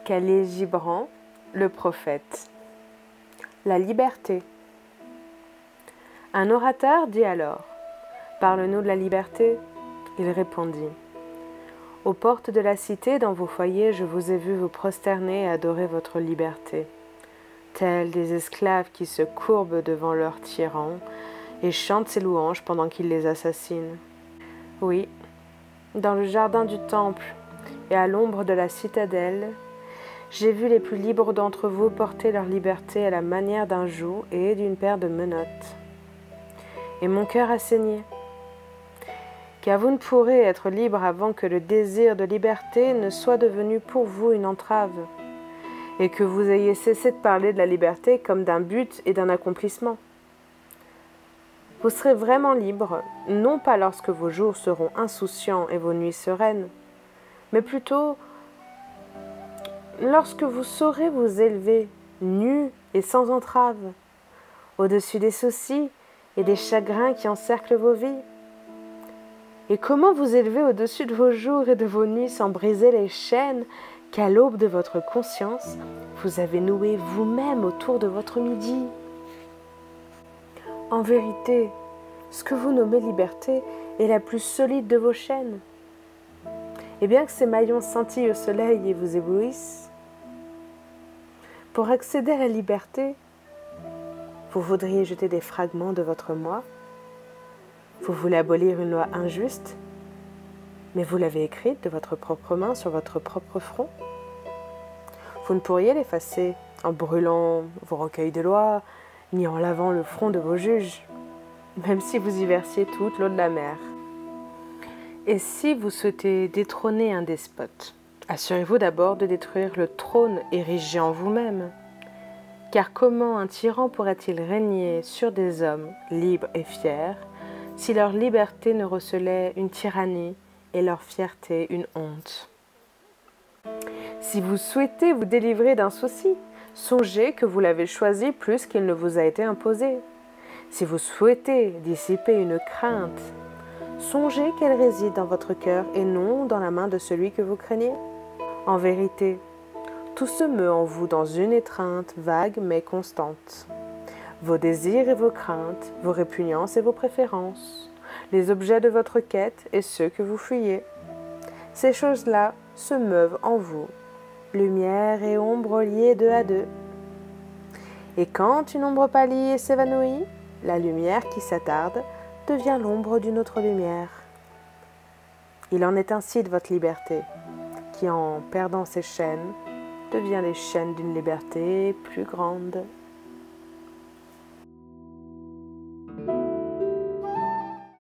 Khalil Gibran, le prophète. La liberté. Un orateur dit alors : « Parle-nous de la liberté ?» Il répondit : « Aux portes de la cité, dans vos foyers, je vous ai vu vous prosterner et adorer votre liberté, tels des esclaves qui se courbent devant leur tyran et chantent ses louanges pendant qu'il les assassine. Oui, dans le jardin du temple et à l'ombre de la citadelle, j'ai vu les plus libres d'entre vous porter leur liberté à la manière d'un joug et d'une paire de menottes. Et mon cœur a saigné, car vous ne pourrez être libre avant que le désir de liberté ne soit devenu pour vous une entrave, et que vous ayez cessé de parler de la liberté comme d'un but et d'un accomplissement. Vous serez vraiment libre, non pas lorsque vos jours seront insouciants et vos nuits sereines, mais plutôt lorsque vous saurez vous élever, nus et sans entrave, au-dessus des soucis et des chagrins qui encerclent vos vies. Et comment vous élever au-dessus de vos jours et de vos nuits sans briser les chaînes qu'à l'aube de votre conscience, vous avez nouées vous-même autour de votre midi. En vérité, ce que vous nommez liberté est la plus solide de vos chaînes. Et bien que ces maillons scintillent au soleil et vous éblouissent, pour accéder à la liberté, vous voudriez jeter des fragments de votre moi. Vous voulez abolir une loi injuste, mais vous l'avez écrite de votre propre main sur votre propre front. Vous ne pourriez l'effacer en brûlant vos recueils de lois, ni en lavant le front de vos juges, même si vous y versiez toute l'eau de la mer. Et si vous souhaitez détrôner un despote, assurez-vous d'abord de détruire le trône érigé en vous-même. Car comment un tyran pourrait-il régner sur des hommes libres et fiers si leur liberté ne recelait une tyrannie et leur fierté une honte? Si vous souhaitez vous délivrer d'un souci, songez que vous l'avez choisi plus qu'il ne vous a été imposé. Si vous souhaitez dissiper une crainte, songez qu'elle réside dans votre cœur et non dans la main de celui que vous craignez. En vérité, tout se meut en vous dans une étreinte vague mais constante. Vos désirs et vos craintes, vos répugnances et vos préférences, les objets de votre quête et ceux que vous fuyez. Ces choses-là se meuvent en vous, lumière et ombre liées deux à deux. Et quand une ombre pâlit et s'évanouit, la lumière qui s'attarde devient l'ombre d'une autre lumière. Il en est ainsi de votre liberté, qui en perdant ses chaînes, devient les chaînes d'une liberté plus grande.